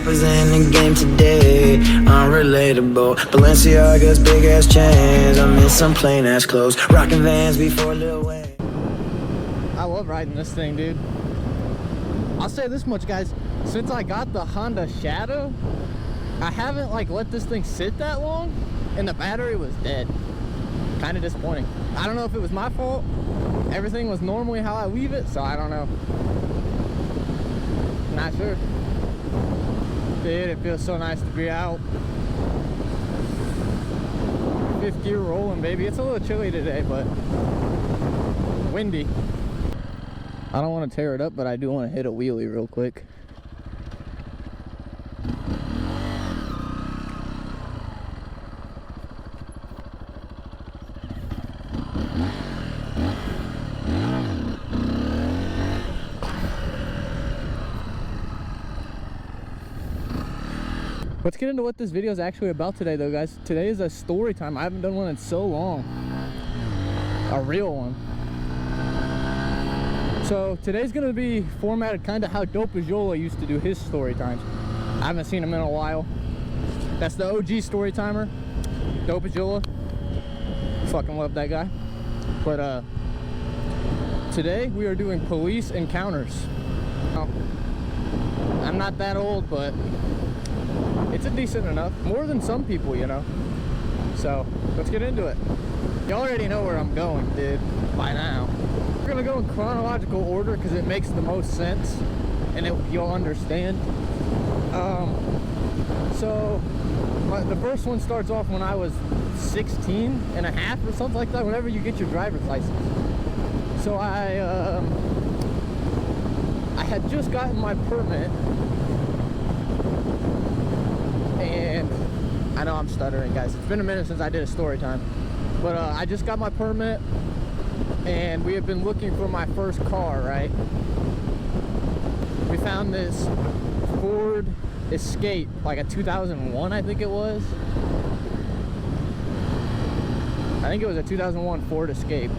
rappers in the game today, unrelatable. Balenciaga's big ass chains, I'm in some plain ass clothes, rocking Vans before Lil Wayne. I love riding this thing, dude. I'll say this much, guys, since I got the Honda Shadow, I haven't like let this thing sit that long, and the battery was dead. Kind of disappointing. I don't know if it was my fault. Everything was normally how I leave it, so I don't know. Not sure. Dude, it feels so nice to be out. Fifth gear rolling, baby. It's a little chilly today, but windy. I don't want to tear it up, but I do want to hit a wheelie real quick. Let's get into what this video is actually about today, though, guys. Today is a story time. I haven't done one in so long. A real one. So today's gonna be formatted kind of how Dopaziola used to do his story times. I haven't seen him in a while. That's the OG story timer, Dopaziola. Fucking love that guy. But today we are doing police encounters. Now, I'm not that old, but it's a decent enough, more than some people, you know. So let's get into it. You already know where I'm going, dude, by now. We're gonna go in chronological order because it makes the most sense, and you'll understand. The first one starts off when I was 16 and a half or something like that, whenever you get your driver's license. So I had just gotten my permit, and I know I'm stuttering, guys. It's been a minute since I did a story time, but I just got my permit, and we have been looking for my first car, right? We found this Ford Escape, like a 2001, I think it was. I think it was a 2001 Ford Escape.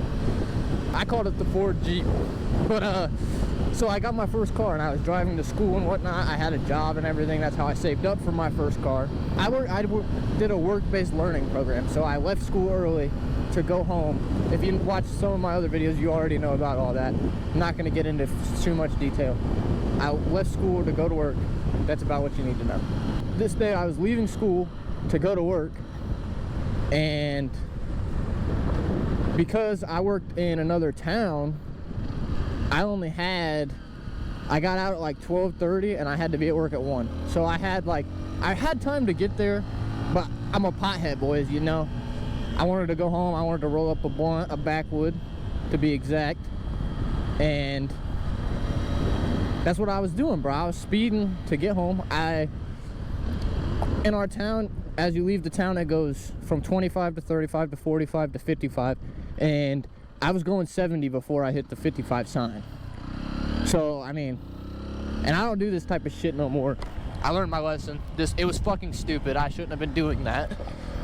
I called it the Ford Jeep. But so I got my first car, and I was driving to school and whatnot. I had a job and everything. That's how I saved up for my first car. I did a work-based learning program, so I left school early to go home. If you watch some of my other videos, you already know about all that. I'm not going to get into too much detail. I left school to go to work. That's about what you need to know. This day I was leaving school to go to work, and because I worked in another town, I got out at like 12:30, and I had to be at work at 1. So I had time to get there, but I'm a pothead, boys, you know. I wanted to go home. I wanted to roll up a blunt, a backwood to be exact, and that's what I was doing, bro. I was speeding to get home. In our town, as you leave the town, it goes from 25 to 35 to 45 to 55, and I was going 70 before I hit the 55 sign. So, I mean, and I don't do this type of shit no more. I learned my lesson. It was fucking stupid. I shouldn't have been doing that.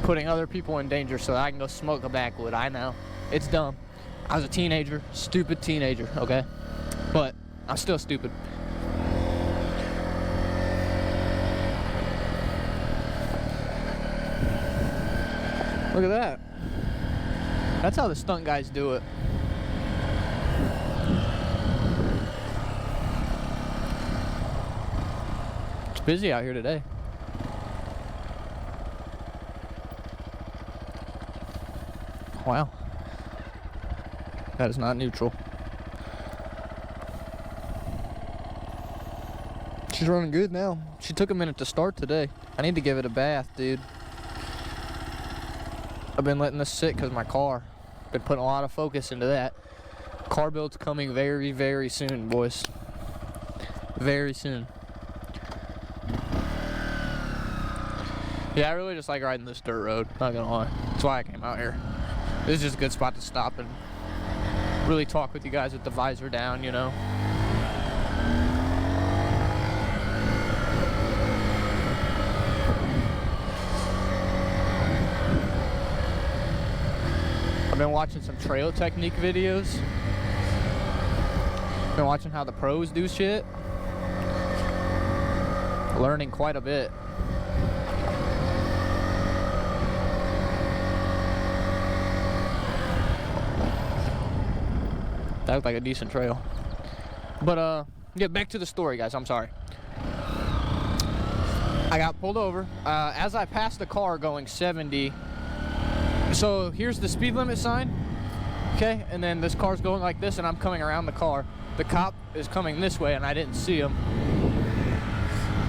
Putting other people in danger so that I can go smoke a backwood. I know. It's dumb. I was a teenager. Stupid teenager, okay? But I'm still stupid. Look at that. That's how the stunt guys do it. It's busy out here today. Wow. That is not neutral. She's running good now. She took a minute to start today. I need to give it a bath, dude. I've been letting this sit because my car. Been putting a lot of focus into that. Car build's coming very, very soon, boys. Very soon. Yeah, I really just like riding this dirt road, not gonna lie. That's why I came out here. This is just a good spot to stop and really talk with you guys with the visor down, you know. I've been watching some trail technique videos. Been watching how the pros do shit. Learning quite a bit. That looked like a decent trail. But yeah, back to the story, guys. I'm sorry. I got pulled over as I passed the car going 70. So here's the speed limit sign, okay, and then this car's going like this, and I'm coming around the car. The cop is coming this way, and I didn't see him.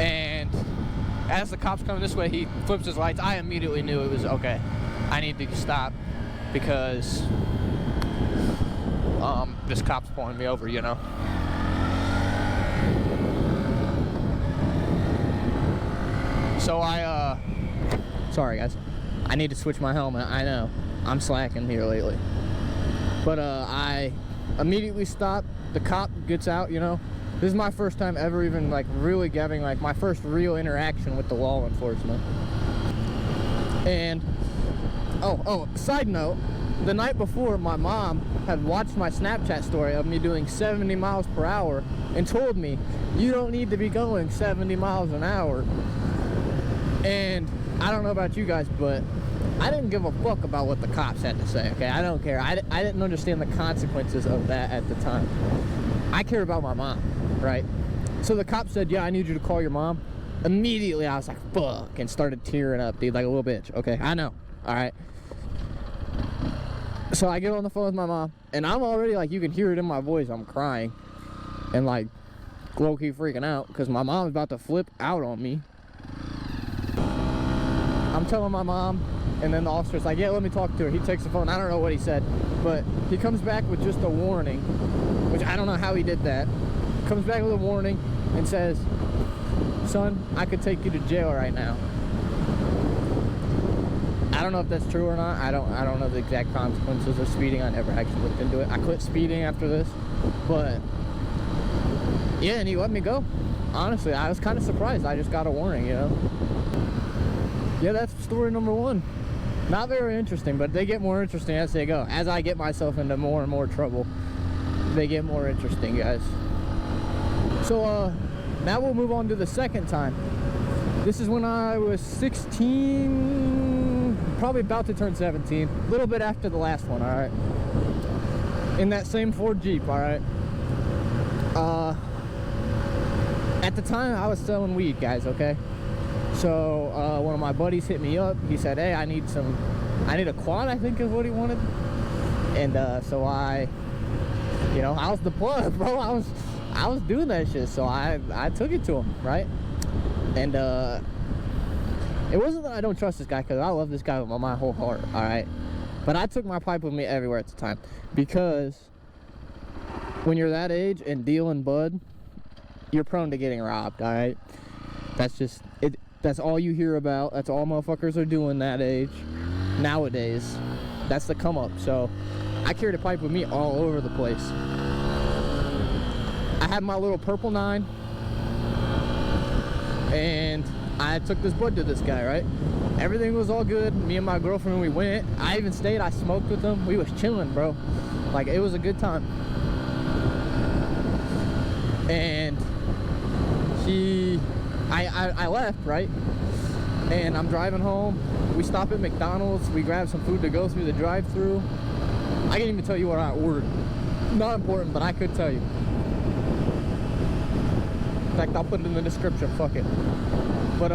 And as the cop's coming this way, he flips his lights. I immediately knew it was okay. I need to stop because this cop's pulling me over, you know. So sorry guys, I need to switch my helmet. I know, I'm slacking here lately. But I immediately stop. The cop gets out, you know. This is my first time ever even like really getting like my first real interaction with the law enforcement. And oh, side note, the night before my mom had watched my Snapchat story of me doing 70 miles per hour and told me, you don't need to be going 70 miles an hour. And I don't know about you guys, but I didn't give a fuck about what the cops had to say, okay? I don't care. I didn't understand the consequences of that at the time. I care about my mom, right? So the cop said, yeah, I need you to call your mom. Immediately, I was like, fuck, and started tearing up, dude, like a little bitch, okay? I know, all right? So I get on the phone with my mom, and I'm already, like, you can hear it in my voice, I'm crying. And, like, low-key freaking out, because my mom's about to flip out on me. I'm telling my mom, and then the officer's like, yeah, let me talk to her. He takes the phone. I don't know what he said, but he comes back with just a warning, which I don't know how he did that. Comes back with a warning and says, son, I could take you to jail right now. I don't know if that's true or not. I don't know the exact consequences of speeding. I never actually looked into it. I quit speeding after this, but yeah, and he let me go. Honestly, I was kind of surprised. I just got a warning, you know. Yeah, that's story number one. Not very interesting, but they get more interesting as they go. As I get myself into more and more trouble, they get more interesting, guys. So, now we'll move on to the second time. This is when I was 16, probably about to turn 17. A little bit after the last one, alright? In that same Ford Jeep, alright? At the time, I was selling weed, guys, okay? So, one of my buddies hit me up. He said, hey, I need a quad, I think is what he wanted. And, so I was the plug, bro. I was doing that shit, so I took it to him, right? And, it wasn't that I don't trust this guy, because I love this guy with my whole heart, alright? But I took my pipe with me everywhere at the time, because when you're that age and dealing bud, you're prone to getting robbed, alright? That's just it. That's all you hear about. That's all motherfuckers are doing that age nowadays. That's the come up. So I carried a pipe with me all over the place. I had my little purple 9, and I took this bud to this guy, right? Everything was all good. Me and my girlfriend, we went. I even stayed. I smoked with him. We was chilling, bro. Like, it was a good time. And I left, right? And I'm driving home. We stop at McDonald's. We grab some food to go through the drive-thru. I can't even tell you what I ordered. Not important, but I could tell you. In fact, I'll put it in the description. Fuck it. But,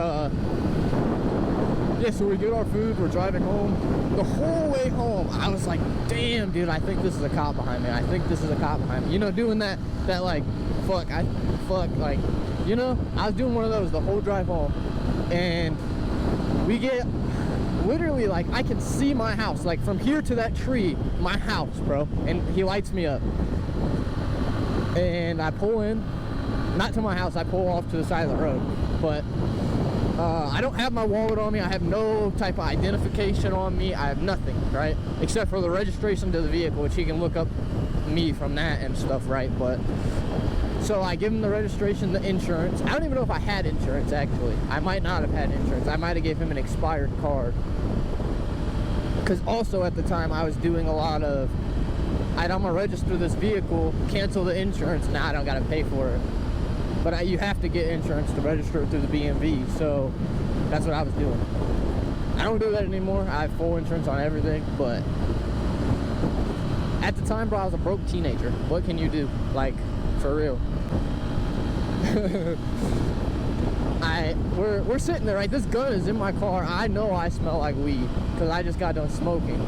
yeah, so we get our food. We're driving home. The whole way home, I was like, damn, dude, I think this is a cop behind me. I think this is a cop behind me. You know, doing that like, like, you know, I was doing one of those the whole drive home. And we get literally, like, I can see my house, like, from here to that tree, my house, bro. And he lights me up. And I pull in, not to my house, I pull off to the side of the road. But I don't have my wallet on me. I have no type of identification on me. I have nothing, right? Except for the registration to the vehicle, which he can look up me from that and stuff, right? But so I give him the registration, the insurance. I don't even know if I had insurance, actually. I might not have had insurance. I might have gave him an expired card. Because also at the time, I was doing a lot of, I'm gonna register this vehicle, cancel the insurance, now I don't gotta pay for it. But you have to get insurance to register it through the BMV, so that's what I was doing. I don't do that anymore. I have full insurance on everything, but at the time, bro, I was a broke teenager. What can you do? Like, for real. We're sitting there, right? This gun is in my car. I know I smell like weed because I just got done smoking.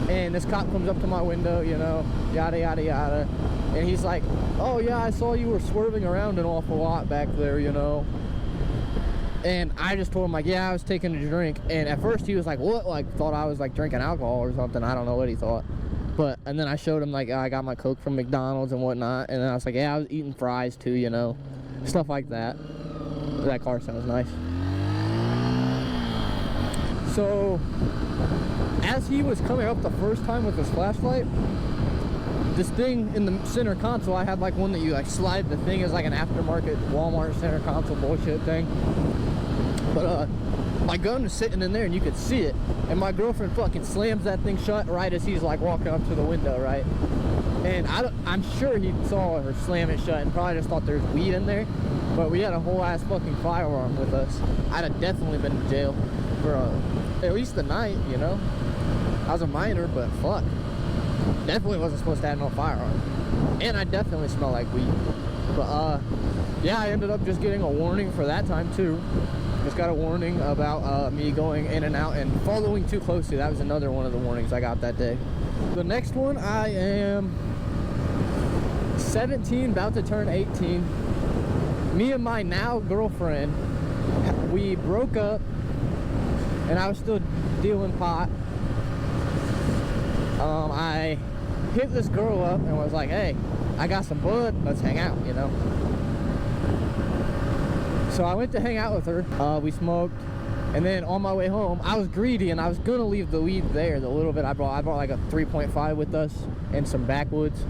And this cop comes up to my window, you know, yada, yada, yada. And he's like, oh, yeah, I saw you were swerving around an awful lot back there, you know. And I just told him, like, yeah, I was taking a drink. And at first he was like, what? Like, thought I was, like, drinking alcohol or something. I don't know what he thought. But, and then I showed him, like, I got my Coke from McDonald's and whatnot. And then I was like, yeah, I was eating fries too, you know. Stuff like that. That car sounds nice. So, as he was coming up the first time with his flashlight, this thing in the center console, I had like one that you like slide the thing, is like an aftermarket Walmart center console bullshit thing. But my gun was sitting in there and you could see it. And my girlfriend fucking slams that thing shut right as he's like walking up to the window, right? And I'm sure he saw her slam it shut and probably just thought there's weed in there. But we had a whole ass fucking firearm with us. I'd have definitely been to jail for at least the night, you know? I was a minor, but fuck. Definitely wasn't supposed to have no firearm. And I definitely smell like weed. But yeah, I ended up just getting a warning for that time too. Just got a warning about me going in and out and following too closely. That was another one of the warnings I got that day. The next one, I am 17, about to turn 18. Me and my now girlfriend, we broke up and I was still dealing pot. I hit this girl up and was like, hey, I got some bud, let's hang out, you know. So I went to hang out with her, we smoked, and then on my way home, I was greedy and I was gonna leave the weed there, the little bit I brought like a 3.5 with us and some backwoods.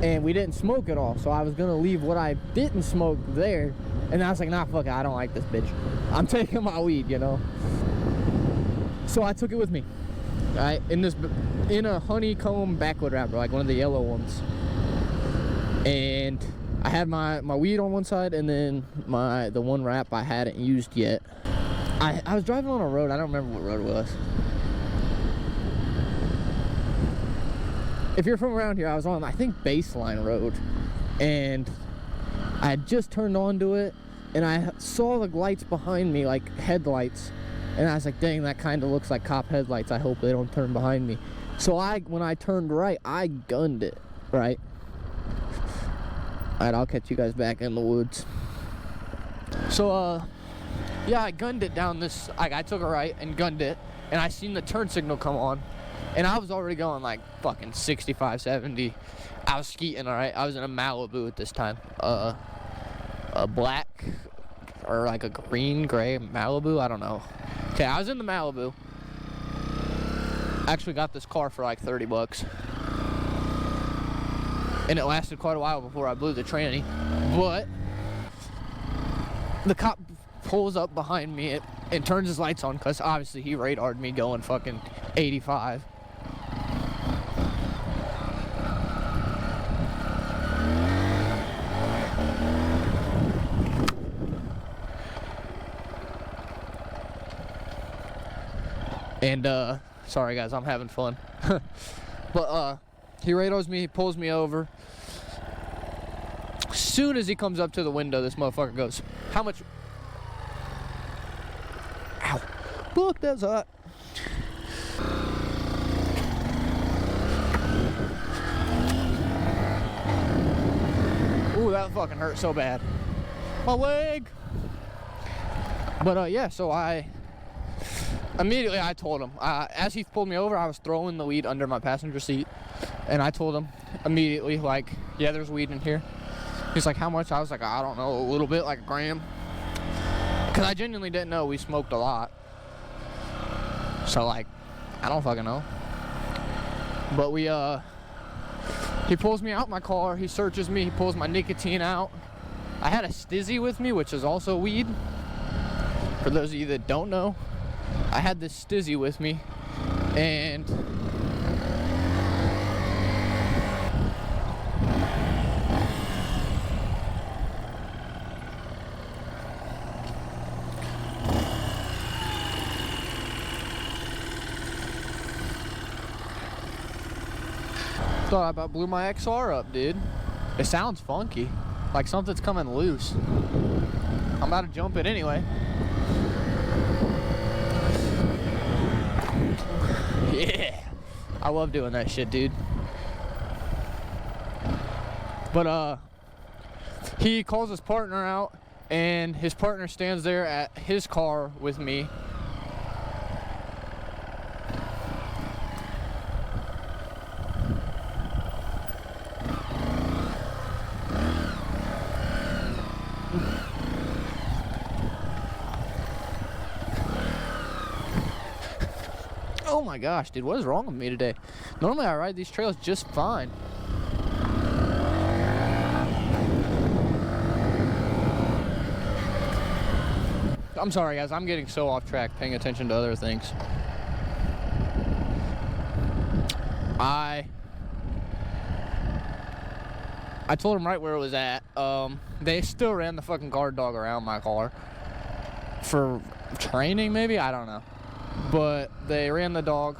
And we didn't smoke at all, so I was gonna leave what I didn't smoke there. And I was like, nah, fuck it, I don't like this bitch. I'm taking my weed, you know. So I took it with me, right? In a honeycomb backwood wrapper, like one of the yellow ones. And I had my weed on one side, and then the one wrap I hadn't used yet. I was driving on a road, I don't remember what road it was. If you're from around here, I was on, I think, Baseline Road, and I had just turned onto it, and I saw the lights behind me, like headlights, and I was like, dang, that kind of looks like cop headlights. I hope they don't turn behind me. So when I turned right, I gunned it, right? Alright, I'll catch you guys back in the woods. So, yeah, I gunned it down this, I took a right and gunned it, and I seen the turn signal come on. And I was already going like fucking 65, 70. I was skeeting, alright? I was in a Malibu at this time. A black or like a green, gray Malibu, I don't know. Okay, I was in the Malibu. Actually got this car for like 30 bucks. And it lasted quite a while before I blew the tranny. But the cop pulls up behind me and turns his lights on, because obviously he radared me going fucking 85. And sorry guys, I'm having fun. But he radars me, he pulls me over. As soon as he comes up to the window, this motherfucker goes, how much? Ow. Look, that's hot. Ooh, that fucking hurt so bad. My leg. But yeah, so immediately I told him, as he pulled me over, I was throwing the weed under my passenger seat, and I told him immediately, like, yeah, there's weed in here. He's like, how much? I was like, I don't know, a little bit, like a gram, because I genuinely didn't know we smoked a lot. So like, I don't fucking know. But he pulls me out my car, he searches me, he pulls my nicotine out. I had a stizzy with me, which is also weed. For those of you that don't know, I had this stizzy with me, and Thought I about blew my XR up, dude. It sounds funky, like something's coming loose. I'm about to jump it anyway. Yeah, I love doing that shit, dude. But he calls his partner out, and his partner stands there at his car with me. Oh my gosh, dude, what is wrong with me today? Normally I ride these trails just fine. I'm sorry, guys, I'm getting so off track paying attention to other things. I told him right where it was at. They still ran the fucking guard dog around my car for training, maybe? I don't know. But they ran the dog.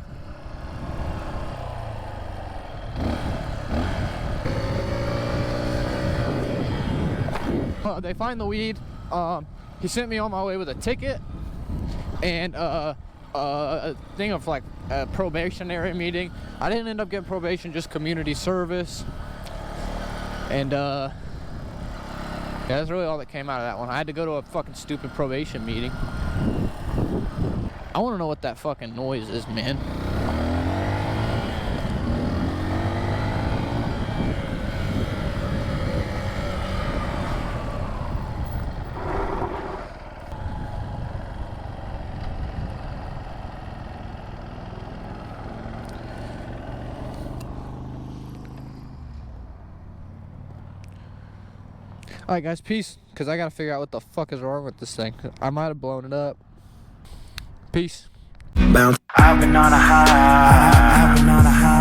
They find the weed. He sent me on my way with a ticket and a thing of like a probationary meeting. I didn't end up getting probation, just community service. And yeah, that's really all that came out of that one. I had to go to a fucking stupid probation meeting. I want to know what that fucking noise is, man. Alright guys, peace, because I gotta figure out what the fuck is wrong with this thing. I might have blown it up. Peace. I've been on a high.